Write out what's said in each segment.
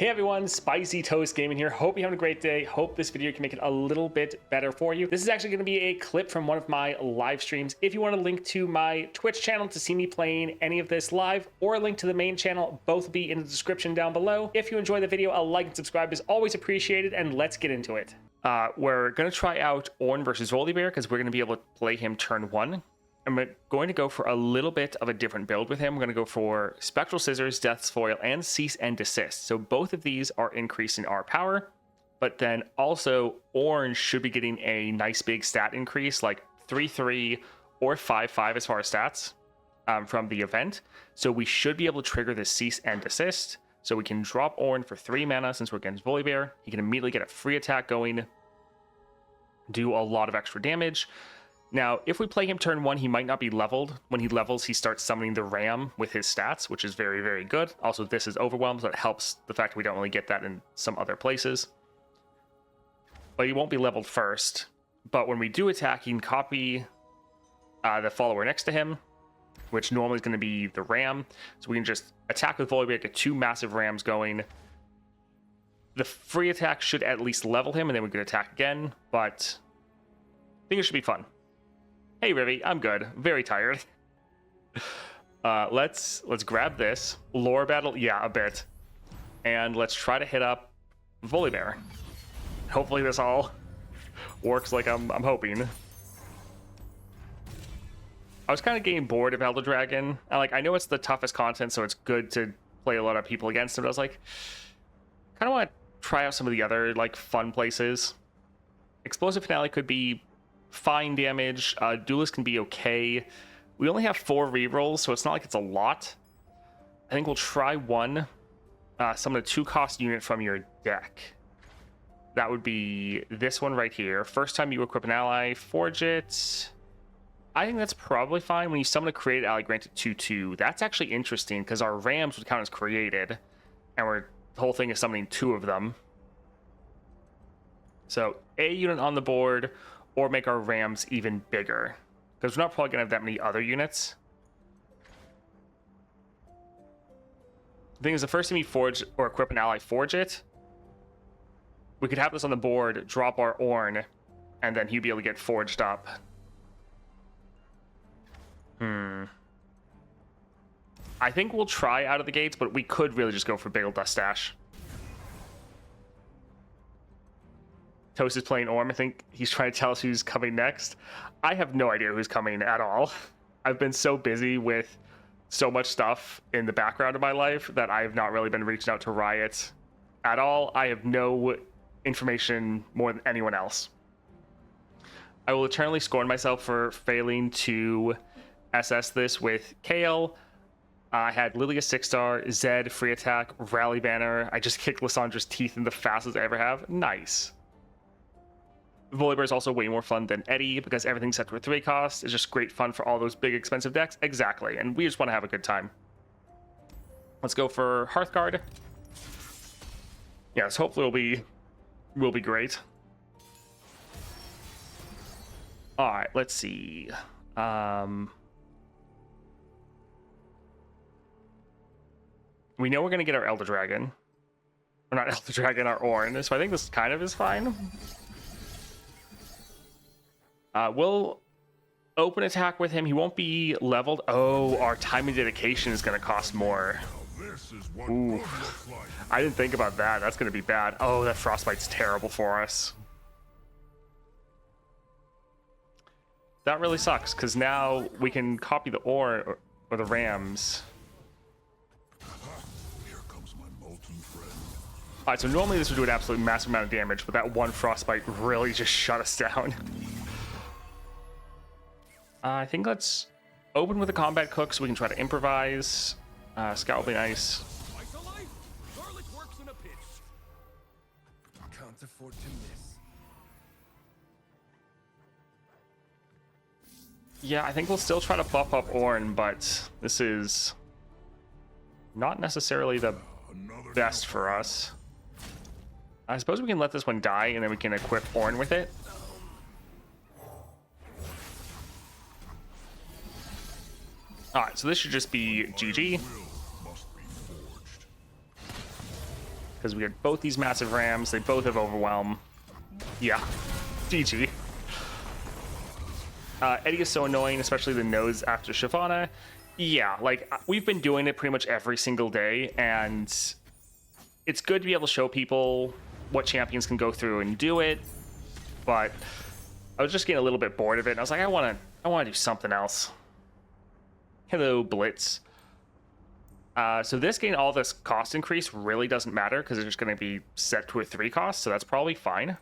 Hey everyone, Spicy Toast Gaming here. Hope you're having a great day. Hope this video can make it a little bit better for you. This is actually going to be a clip from one of my live streams. If you want a link to my Twitch channel to see me playing any of this live, or a link to the main channel, both will be in the description down below. If you enjoy the video, a like and subscribe is always appreciated, and let's get into it. We're going to try out Ornn versus Volibear because we're going to be able to play him turn 1. I'm going to go for a little bit of a different build with him. We're going to go for Spectral Scissors, Death's Foil, and Cease and Desist. So both of these are increasing our power, but then also Ornn should be getting a nice big stat increase, like 3/3 or 5/5 as far as stats from the event. So we should be able to trigger the Cease and Desist. So we can drop Ornn for 3 mana since we're against Volibear. He can immediately get a free attack going, do a lot of extra damage. Now, if we play him turn 1, he might not be leveled. When he levels, he starts summoning the Ram with his stats, which is very, very good. Also, this is Overwhelm, so it helps the fact we don't really get that in some other places. But he won't be leveled first. But when we do attack, he can copy the follower next to him, which normally is going to be the Ram. So we can just attack with Volibear, get 2 massive Rams going. The free attack should at least level him, and then we can attack again. But I think it should be fun. Hey Rivy, I'm good. Very tired. Let's grab this. Lore battle, yeah, a bit. And let's try to hit up Volibear. Hopefully this all works like I'm hoping. I was kind of getting bored of Elder Dragon. I know it's the toughest content, so it's good to play a lot of people against it. But I was like, kind of want to try out some of the other fun places. Explosive Finale could be fine damage. Duelist can be okay. We only have 4 rerolls, so it's not like it's a lot. I think we'll try one. Summon a 2-cost unit from your deck. That would be this one right here. First time you equip an ally, forge it. I think that's probably fine. When you summon a created ally, grant it 2/2. That's actually interesting because our Rams would count as created, and the whole thing is summoning 2 of them. So a unit on the board, or make our Rams even bigger, because we're not probably going to have that many other units. The thing is, the first time you forge or equip an ally, forge it, we could have this on the board, drop our Ornn, and then he'd be able to get forged up. I think we'll try out of the gates, but we could really just go for Big Ol' Dustache. Toast is playing Ornn. I think he's trying to tell us who's coming next. I have no idea who's coming at all. I've been so busy with so much stuff in the background of my life that I have not really been reaching out to Riot at all. I have no information more than anyone else. I will eternally scorn myself for failing to SS this with Kale. I had Lilia 6-star, Zed, free attack, rally banner. I just kicked Lissandra's teeth in the fastest I ever have. Nice. Volibear is also way more fun than Eddie because everything's set to a 3 cost. It's just great fun for all those big expensive decks. Exactly, and we just want to have a good time. Let's go for Hearthguard. Yes, hopefully will be great. All right, let's see. We know we're gonna get our Elder Dragon, or not Elder Dragon, our Ornn. So I think this kind of is fine. We'll open attack with him. He won't be leveled. Oh, our time and dedication is going to cost more. Ooh, I didn't think about that. That's going to be bad. Oh, that Frostbite's terrible for us. That really sucks, because now we can copy the Ornn or the Rams. Alright, so normally this would do an absolute massive amount of damage, but that one Frostbite really just shut us down. I think let's open with a combat cook so we can try to improvise. Scout will be nice. Can't afford to miss. Yeah, I think we'll still try to buff up Ornn, but this is not necessarily the best for us. I suppose we can let this one die and then we can equip Ornn with it. Alright, so this should just be GG. because we had both these massive rams. They both have overwhelm. Yeah, GG. Eddie is so annoying, especially the nose after Shyvana. Yeah, like, we've been doing it pretty much every single day, and it's good to be able to show people what champions can go through and do it, but I was just getting a little bit bored of it, and I was like, I want to do something else. Hello, Blitz. So this getting all this cost increase really doesn't matter, because it's just going to be set to a 3 cost, so that's probably fine.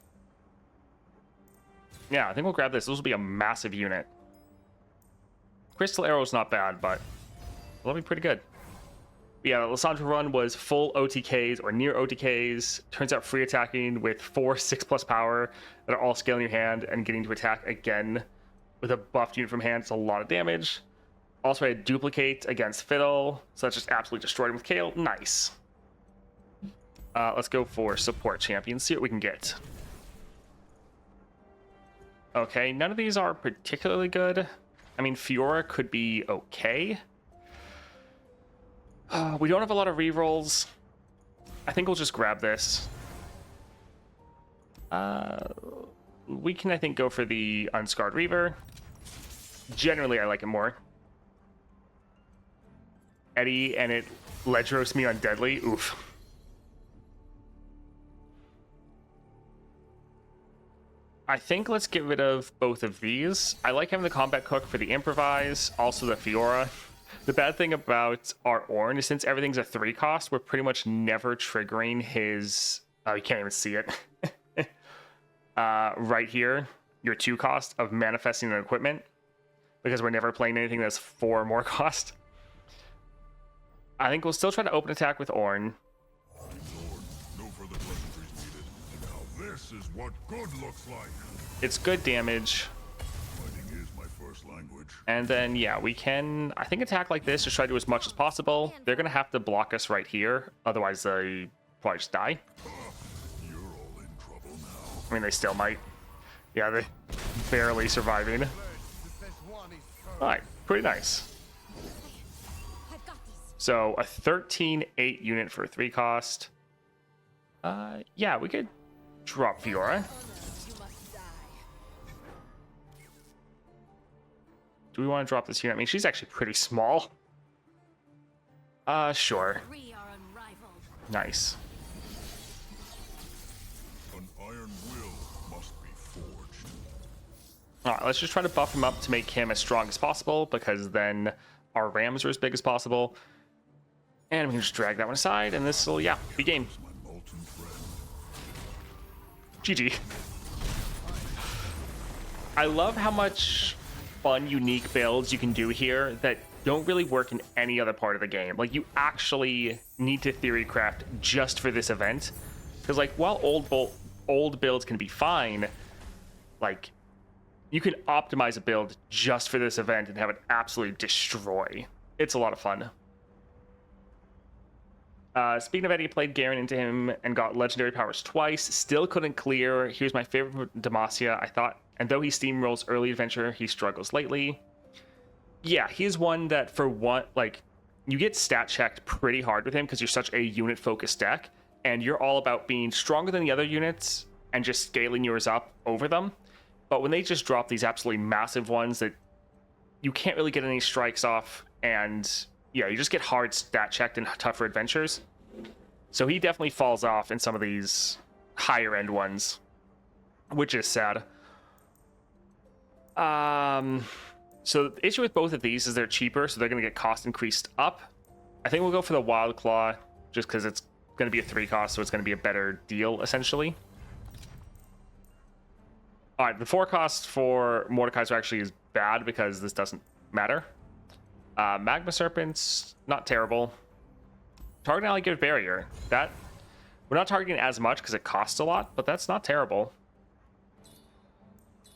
Yeah, I think we'll grab this. This will be a massive unit. Crystal Arrow's not bad, but it'll be pretty good. Yeah, the Lissandra run was full OTKs or near OTKs. Turns out free attacking with 4 6+ power that are all scaling your hand and getting to attack again with a buffed unit from hand. It's a lot of damage. Also, I had duplicate against Fiddle, so that's just absolutely destroyed him with Kale. Nice. Let's go for support champions. See what we can get. Okay, none of these are particularly good. I mean, Fiora could be okay. We don't have a lot of rerolls. I think we'll just grab this. We can, I think, go for the Unscarred Reaver. Generally, I like it more. Eddie, and it ledge roasts me on Deadly. Oof. I think let's get rid of both of these. I like having the Combat Cook for the Improvise, also the Fiora. The bad thing about our Ornn is since everything's a 3 cost, we're pretty much never triggering his... Oh, you can't even see it. Right here, your 2 cost of manifesting an equipment, because we're never playing anything that's 4 more cost. I think we'll still try to open attack with Ornn. No further pleasantries needed. Now this is what good looks like. It's good damage. Fighting is my first language. And then, yeah, we can, I think, attack like this, just try to do as much as possible. They're going to have to block us right here. Otherwise, they probably just die. You're all in trouble now. I mean, they still might. Yeah, they're barely surviving. Alright, pretty nice. So, a 13-8 unit for a 3 cost. Yeah, we could drop Fiora. Do we want to drop this unit? I mean, she's actually pretty small. Sure. Nice. An iron will must be forged. Alright, let's just try to buff him up to make him as strong as possible, because then our rams are as big as possible. And we can just drag that one aside, and this will, yeah, be game. GG. I love how much fun, unique builds you can do here that don't really work in any other part of the game. Like, you actually need to theory craft just for this event. Because, like, while old builds can be fine, like, you can optimize a build just for this event and have it absolutely destroy. It's a lot of fun. Speaking of Eddie, played Garen into him and got legendary powers twice. Still couldn't clear. Here's my favorite Demacia, I thought. And though he steamrolls early adventure, he struggles lately. Yeah, he's one that for one, like, you get stat checked pretty hard with him because you're such a unit focused deck, and you're all about being stronger than the other units and just scaling yours up over them. But when they just drop these absolutely massive ones that you can't really get any strikes off, and yeah, you just get hard stat checked in tougher adventures. So he definitely falls off in some of these higher end ones, which is sad. So the issue with both of these is they're cheaper, so they're going to get cost increased up. I think we'll go for the Wild Claw just because it's going to be a 3 cost, so it's going to be a better deal essentially. All right, the 4 cost for Mordekaiser actually is bad because this doesn't matter. Magma Serpent's not terrible. Targeting Ally Give Barrier. That, we're not targeting as much because it costs a lot, but that's not terrible.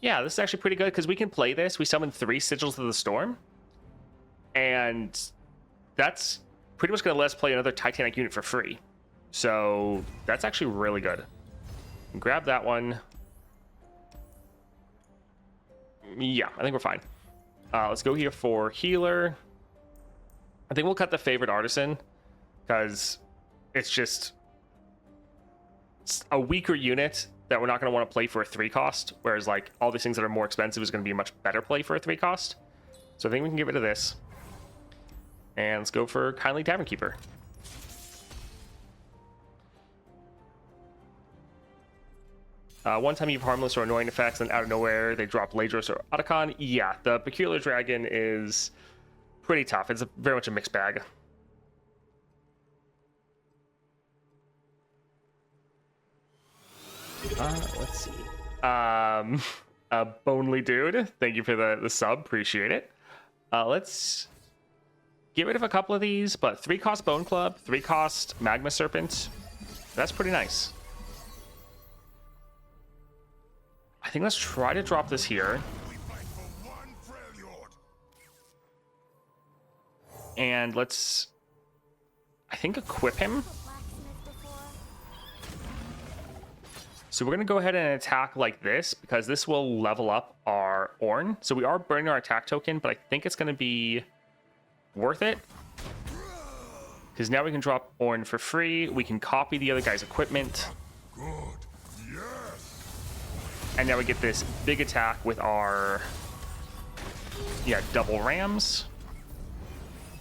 Yeah, this is actually pretty good because we can play this. We summon 3 Sigils of the Storm. And that's pretty much going to let us play another Titanic unit for free. So that's actually really good. Grab that one. Yeah, I think we're fine. Let's go here for Healer. I think we'll cut the Favorite Artisan because it's just a weaker unit that we're not going to want to play for a 3 cost, whereas like all these things that are more expensive is going to be a much better play for a 3 cost. So I think we can get rid of this. And let's go for Kindly Tavern Keeper. One time you have harmless or annoying effects, and out of nowhere they drop Ladros or Otacon. Yeah, the Peculiar Dragon is pretty tough. It's very much a mixed bag. Let's see. Bonely Dude, thank you for the sub. Appreciate it. Let's get rid of a couple of these, but 3 cost Bone Club, 3 cost Magma Serpent. That's pretty nice. I think let's try to drop this here. And let's, I think, equip him. So we're going to go ahead and attack like this, because this will level up our Ornn. So we are burning our attack token, but I think it's going to be worth it. Because now we can drop Ornn for free. We can copy the other guy's equipment. Good. Yes. And now we get this big attack with our, yeah, double rams.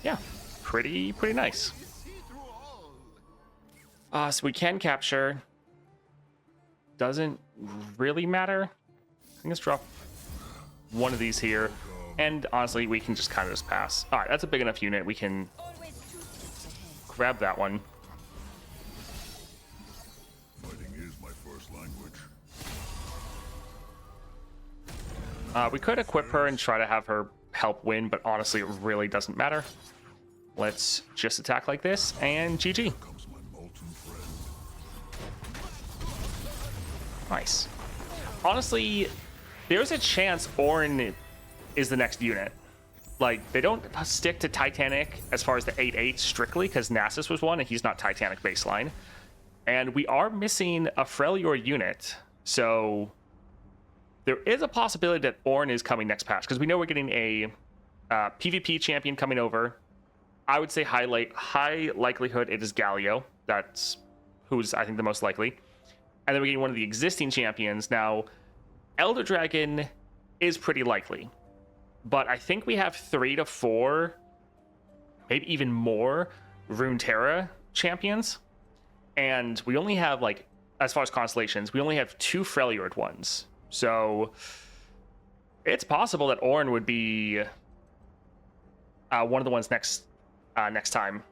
Yeah, pretty nice. So we can capture. Doesn't really matter. I think let's drop one of these here. And honestly, we can just kind of just pass. All right, that's a big enough unit. We can grab that one. Fighting is my first language. We could equip her and try to have her help win, but honestly, it really doesn't matter. Let's just attack like this, and GG. Comes my molten friend. Nice. Honestly, there's a chance Ornn is the next unit. Like, they don't stick to Titanic as far as the 8/8 strictly, because Nasus was one, and he's not Titanic baseline. And we are missing a Freljord unit, so there is a possibility that Ornn is coming next patch, because we know we're getting a PvP champion coming over. I would say high likelihood it is Galio. That's who's, I think, the most likely. And then we're getting one of the existing champions. Now, Elder Dragon is pretty likely. But I think we have 3 to 4, maybe even more, Runeterra champions. And we only have, like, as far as constellations, we only have 2 Freljord ones. So it's possible that Ornn would be one of the ones next time.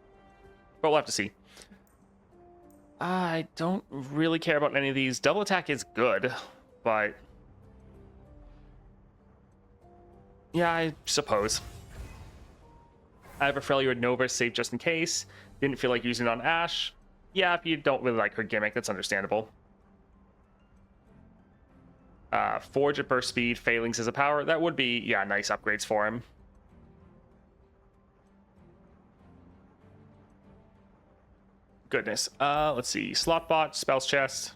But we'll have to see. I don't really care about any of these. Double attack is good, but yeah, I suppose. I have a Freljord Nova saved just in case. Didn't feel like using it on Ashe. Yeah, if you don't really like her gimmick, that's understandable. Forge at burst speed, Failings as a power. That would be, yeah, nice upgrades for him. Goodness. Let's see. Slotbot, Spells Chest.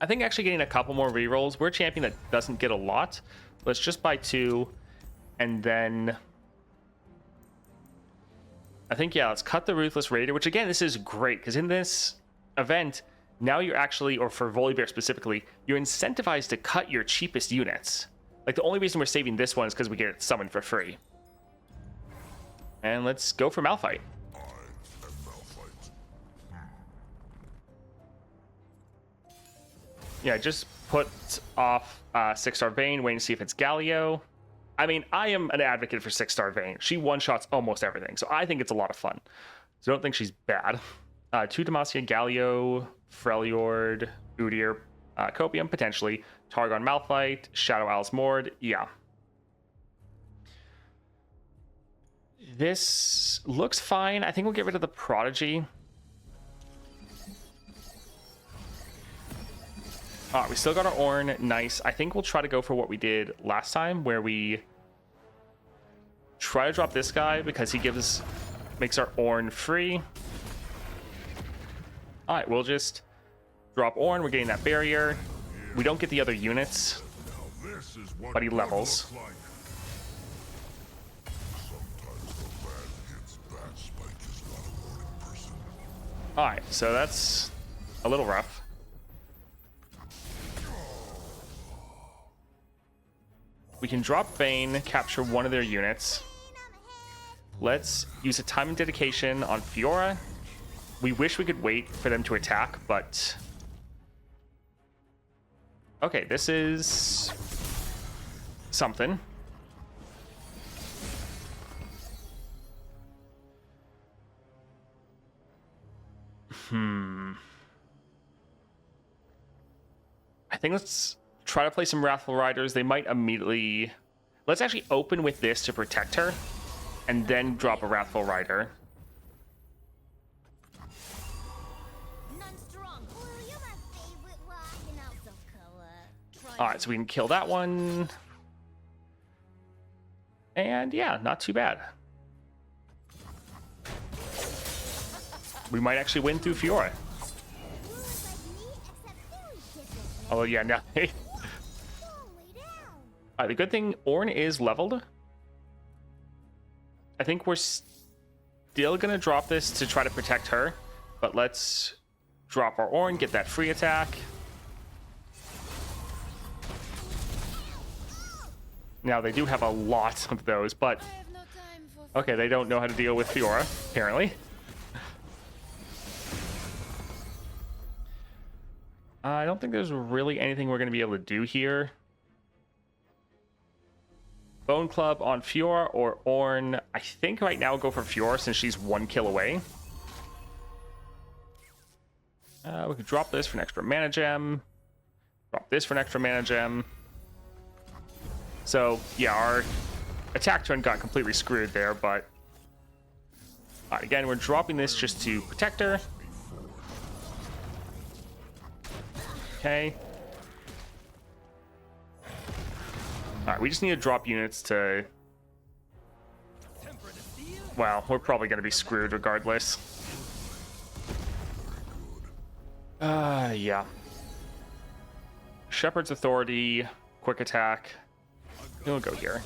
I think actually getting a couple more rerolls. We're a champion that doesn't get a lot. Let's just buy 2. And then I think, yeah, let's cut the Ruthless Raider, which again, this is great because in this event, now you're actually, or for Volibear specifically, you're incentivized to cut your cheapest units. Like the only reason we're saving this one is because we get it summoned for free. And let's go for Malphite. Yeah, just put off 6-star Vayne, waiting to see if it's Galio. I mean, I am an advocate for 6-star Vayne. She one-shots almost everything, so I think it's a lot of fun. So I don't think she's bad. 2 Demacia, Galio, Freljord, Udyr, Copium, potentially. Targon Malphite, Shadow Owl's Mord, yeah. This looks fine. I think we'll get rid of the Prodigy. All right, we still got our Ornn. Nice. I think we'll try to go for what we did last time, where we try to drop this guy because he makes our Ornn free. All right, we'll just drop Ornn. We're getting that barrier. We don't get the other units, but he levels. All right, so that's a little rough. We can drop Vayne, capture one of their units. Let's use a time and dedication on Fiora. We wish we could wait for them to attack, but... Okay, this is... something. I think let's try to play some Wrathful Riders. They might immediately... Let's actually open with this to protect her, and then drop a Wrathful Rider. Alright, so we can kill that one. And yeah, not too bad. We might actually win through Fiora. Oh yeah, no. Alright, the good thing, Ornn is leveled. I think we're still gonna drop this to try to protect her, but let's drop our Ornn, get that free attack. Now they do have a lot of those, but okay, they don't know how to deal with Fiora, apparently. I don't think there's really anything we're going to be able to do here. Bone Club on Fiora or Ornn. I think right now we'll go for Fiora since she's 1 kill away. We could drop this for an extra mana gem. Drop this for an extra mana gem. So, yeah, our attack turn got completely screwed there, but... Alright, again, we're dropping this just to protect her. Okay. Alright, we just need to drop units to... Well, we're probably going to be screwed regardless. Yeah. Shepherd's Authority, quick attack. We'll go here.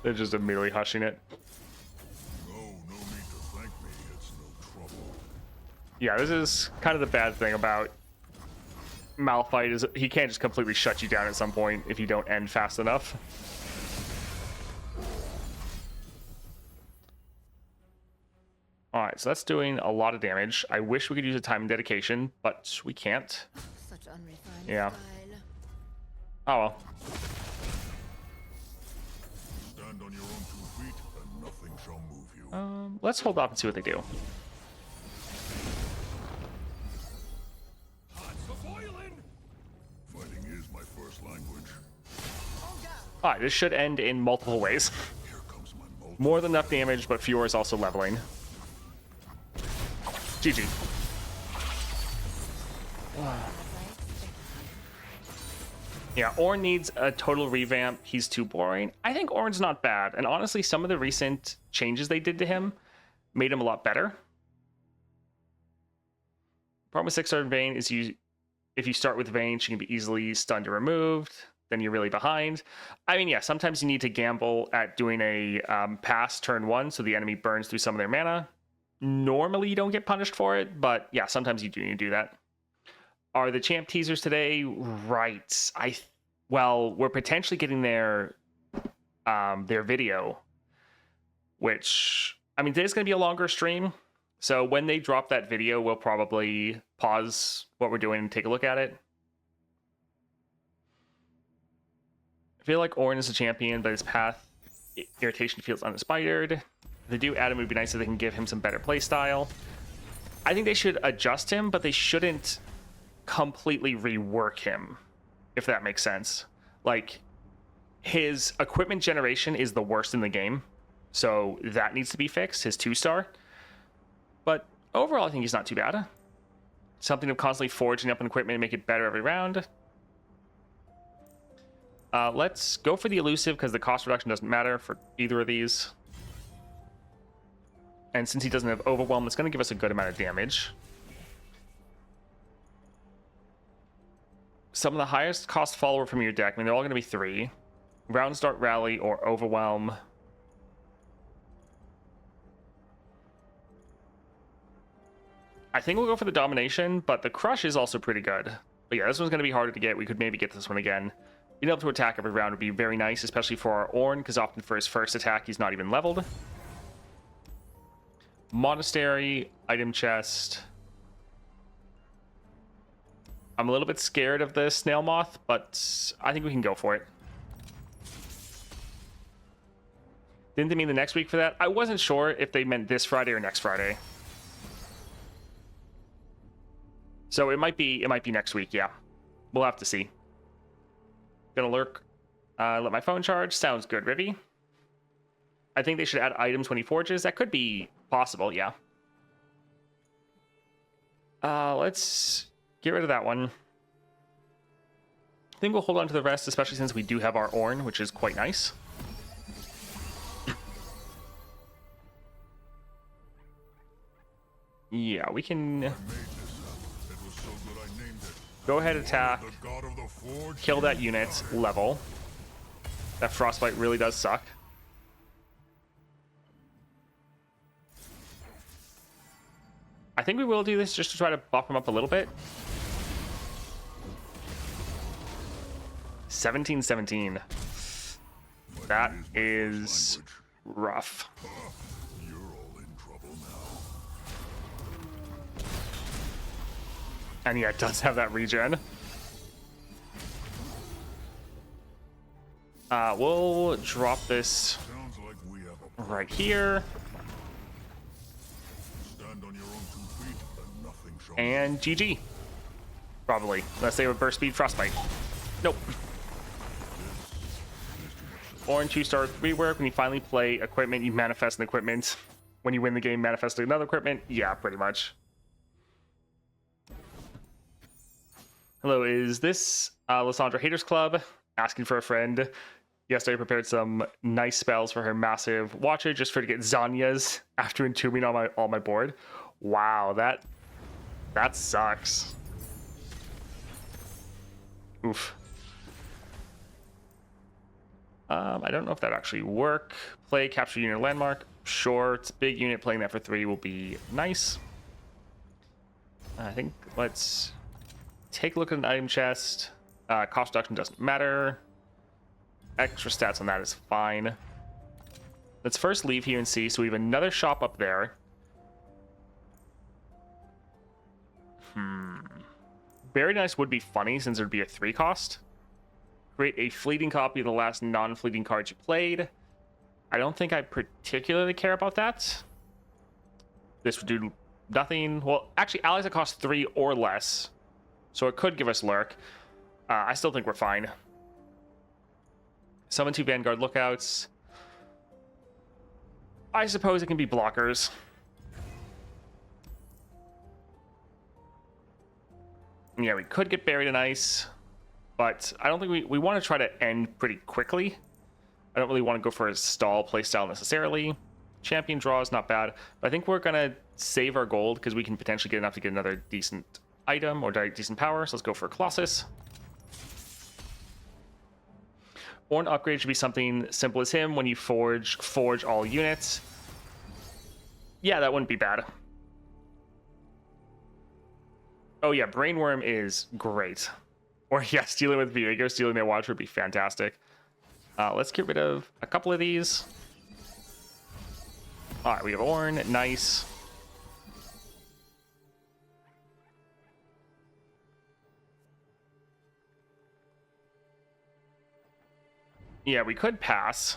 They're just immediately hushing it. No need to thank me. It's no trouble. Yeah, this is kind of the bad thing about Malphite is he can't just completely shut you down at some point if you don't end fast enough. Alright, so that's doing a lot of damage. I wish we could use a time and dedication, but we can't. Such unrefined Yeah. style. Oh well. Stand on your own 2 feet, and nothing shall move you. Let's hold off and see what they do. Fighting is my first language. Alright, this should end in multiple ways. Here comes my multi. More than enough damage, but Fiora is also leveling. GG. Yeah, Ornn needs a total revamp. He's too boring. I think Ornn's not bad. And honestly, some of the recent changes they did to him made him a lot better. Problem with 6-star Vayne is if you start with Vayne, she can be easily stunned or removed. Then you're really behind. I mean, yeah, sometimes you need to gamble at doing a pass turn 1 so the enemy burns through some of their mana. Normally, you don't get punished for it, but yeah, sometimes you do need to do that. Are the champ teasers today? Right. Well, we're potentially getting their video, which, I mean, today's going to be a longer stream. So when they drop that video, we'll probably pause what we're doing and take a look at it. I feel like Ornn is a champion, but his path irritation feels uninspired. If they do add him, it would be nice if they can give him some better playstyle. I think they should adjust him, but they shouldn't completely rework him, if that makes sense. Like, his equipment generation is the worst in the game, so that needs to be fixed, his 2-star. But overall, I think he's not too bad. Something of constantly forging up an equipment and make it better every round. Let's go for the elusive, because the cost reduction doesn't matter for either of these. And since he doesn't have overwhelm, it's going to give us a good amount of damage. Some of the highest cost follower from your deck, I mean, they're all going to be 3. Round Start Rally or Overwhelm. I think we'll go for the domination, but the crush is also pretty good. But yeah, this one's going to be harder to get. We could maybe get this one again. Being able to attack every round would be very nice, especially for our Ornn, because often for his first attack, he's not even leveled. Monastery, item chest. I'm a little bit scared of the snail moth, but I think we can go for it. Didn't they mean the next week for that? I wasn't sure if they meant this Friday or next Friday. So it might be next week, yeah. We'll have to see. Gonna lurk. Let my phone charge. Sounds good, Rivy. I think they should add items when he forges. That could be possible, yeah. Let's get rid of that one. I think we'll hold on to the rest, especially since we do have our Ornn, which is quite nice. Yeah, we can go ahead, attack, kill that unit, level. That frostbite really does suck. I think we will do this just to try to buff him up a little bit. 17-17. That is rough. You're all in trouble now. And yeah, it does have that regen. We'll drop this Sounds like we have a right here. stand on your own 2 feet and nothing shall. And GG. Probably. Unless they would burst speed frostbite. Nope. Ornn 2-star rework. When you finally play equipment, you manifest an equipment. When you win the game, manifest another equipment. Yeah, pretty much. Hello, is this Lysandra Haters Club? Asking for a friend. Yesterday I prepared some nice spells for her massive watcher just for to get Zanya's after entombing on my board. Wow, that sucks. Oof. I don't know if that actually work. Play capture unit landmark. Sure, it's a big unit. Playing that for 3 will be nice. I think let's take a look at an item chest. Cost reduction doesn't matter. Extra stats on that is fine. Let's first leave here and see. So we have another shop up there. Very nice would be funny since there'd be a 3 cost. Create a fleeting copy of the last non-fleeting cards you played. I don't think I particularly care about that. This would do nothing. Well, actually, allies that cost 3 or less. So it could give us lurk. I still think we're fine. Summon 2 Vanguard lookouts. I suppose it can be blockers. Yeah, we could get buried in ice. But I don't think we want to try to end pretty quickly. I don't really want to go for a stall playstyle necessarily. Champion draw is not bad. But I think we're going to save our gold because we can potentially get enough to get another decent item or decent power. So let's go for Colossus. Ornn upgrade should be something simple as him. When you forge all units. Yeah, that wouldn't be bad. Oh yeah, Brainworm is great. Or yeah, stealing with Viego, stealing their watch would be fantastic. Let's get rid of a couple of these. All right, we have Ornn, nice. Yeah, we could pass.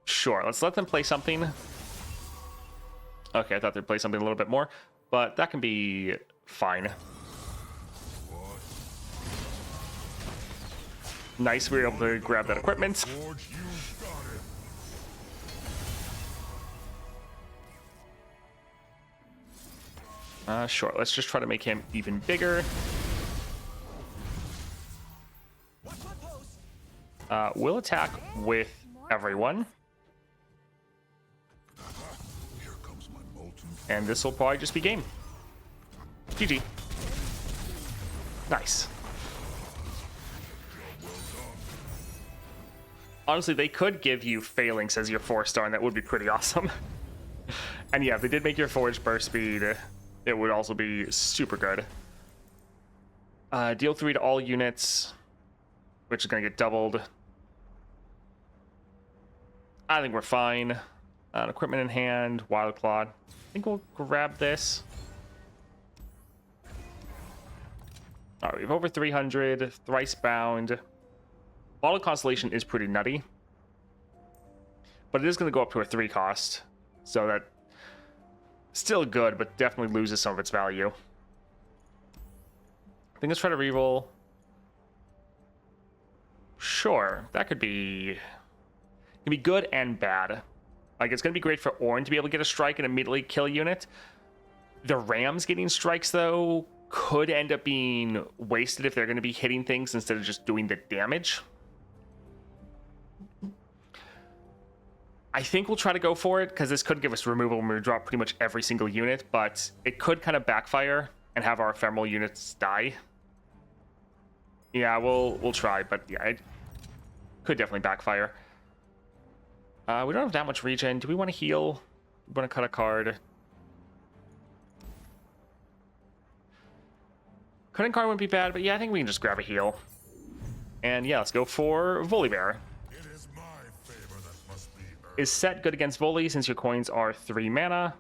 Sure, let's let them play something. Okay, I thought they'd play something a little bit more, but that can be fine. Nice, we were able to grab that equipment. Forge, you got it. Sure, let's just try to make him even bigger. We'll attack with everyone. Here comes my molten. And this will probably just be game. GG. Nice. Honestly, they could give you Phalanx as your 4-star, and that would be pretty awesome. And yeah, if they did make your forward burst speed, it would also be super good. Deal 3 to all units, which is going to get doubled. I think we're fine. Equipment in hand, Wild Claw. I think we'll grab this. All right, we have over 300, thrice bound. Bottle Constellation is pretty nutty, but it is going to go up to a 3 cost, so that still good, but definitely loses some of its value. I think let's try to reroll. Sure, that could be good and bad. Like, it's going to be great for Ornn to be able to get a strike and immediately kill a unit. The Rams getting strikes, though, could end up being wasted if they're going to be hitting things instead of just doing the damage. I think we'll try to go for it, because this could give us removal when we drop pretty much every single unit, but it could kind of backfire and have our ephemeral units die. Yeah, we'll try, but yeah, it could definitely backfire. We don't have that much regen. Do we want to heal? We want to cut a card. Cutting card wouldn't be bad, but yeah, I think we can just grab a heal. And yeah, let's go for Volibear. Is Set good against Voli since your coins are 3 mana?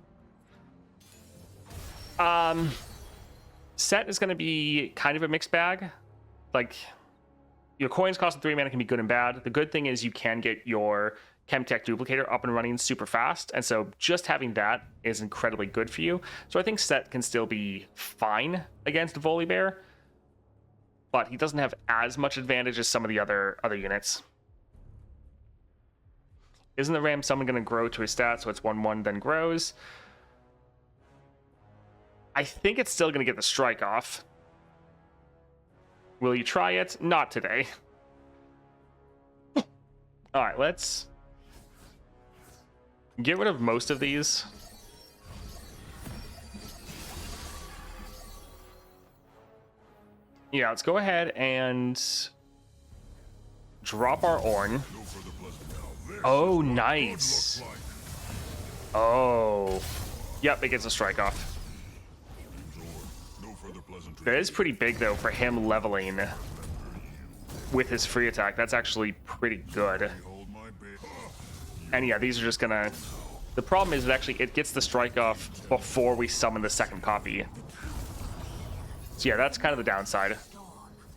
Set is going to be kind of a mixed bag. Like, your coins costing 3 mana can be good and bad. The good thing is you can get your Chemtech Duplicator up and running super fast, and so just having that is incredibly good for you. So I think Set can still be fine against Volibear, but he doesn't have as much advantage as some of the other units. Isn't the Ram Summon going to grow to his stat, so it's 1/1 then grows? I think it's still going to get the strike off. Will you try it? Not today. Alright, let's get rid of most of these. Yeah, let's go ahead and drop our Ornn. Oh, nice. Oh. Yep, it gets a strike off. That is pretty big, though, for him leveling with his free attack. That's actually pretty good. And yeah, these are just gonna... The problem is that it gets the strike off before we summon the second copy. So yeah, that's kind of the downside.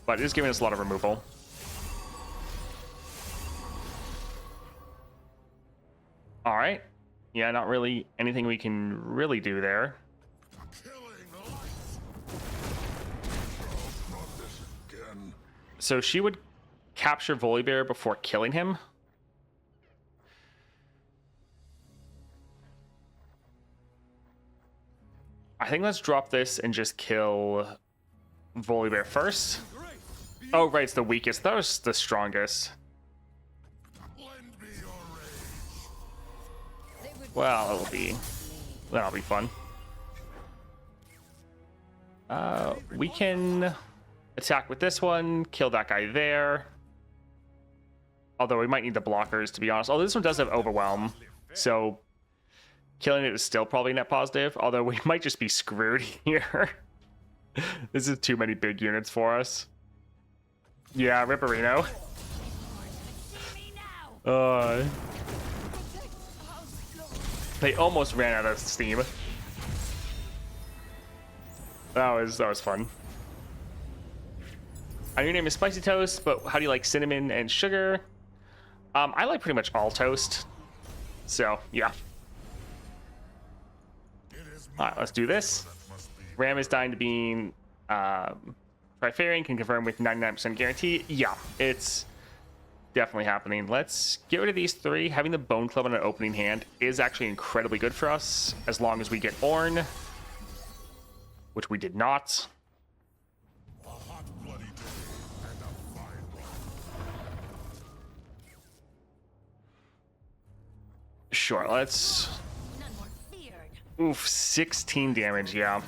But it is giving us a lot of removal. Alright. Yeah, not really anything we can really do there. So she would capture Volibear before killing him. I think let's drop this and just kill Volibear first. Oh, right, it's the weakest. That was the strongest. Well, that'll be fun. We can attack with this one, kill that guy there. Although we might need the blockers, to be honest. Although this one does have Overwhelm, so killing it is still probably net positive. Although we might just be screwed here. This is too many big units for us. Yeah, Ripperino. They almost ran out of steam. That was fun. Your name is Spicy Toast, but how do you like cinnamon and sugar? I like pretty much all toast. So, yeah. Alright, let's do this. Ram is dying to being Trifarian, can confirm with 99% guarantee. Yeah, it's definitely happening. Let's get rid of these 3. Having the Bone Club on an opening hand is actually incredibly good for us, as long as we get Ornn, which we did not. Sure, let's... Oof, 16 damage, yeah.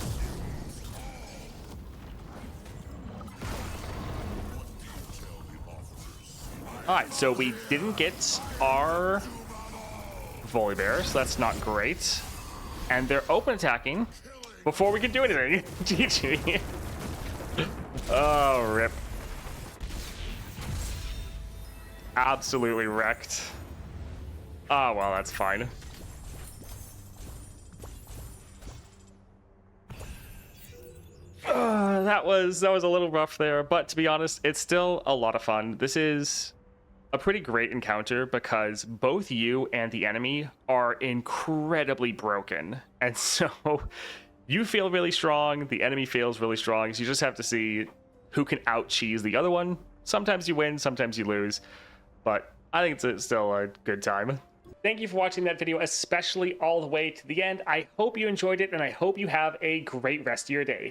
Alright, so we didn't get our Volibear, so that's not great. And they're open attacking before we can do anything. GG. Oh, rip. Absolutely wrecked. Oh, well, that's fine. That was a little rough there, but to be honest, it's still a lot of fun. This is a pretty great encounter because both you and the enemy are incredibly broken. And so you feel really strong, the enemy feels really strong, so you just have to see who can out-cheese the other one. Sometimes you win, sometimes you lose, but I think it's still a good time. Thank you for watching that video, especially all the way to the end. I hope you enjoyed it, and I hope you have a great rest of your day.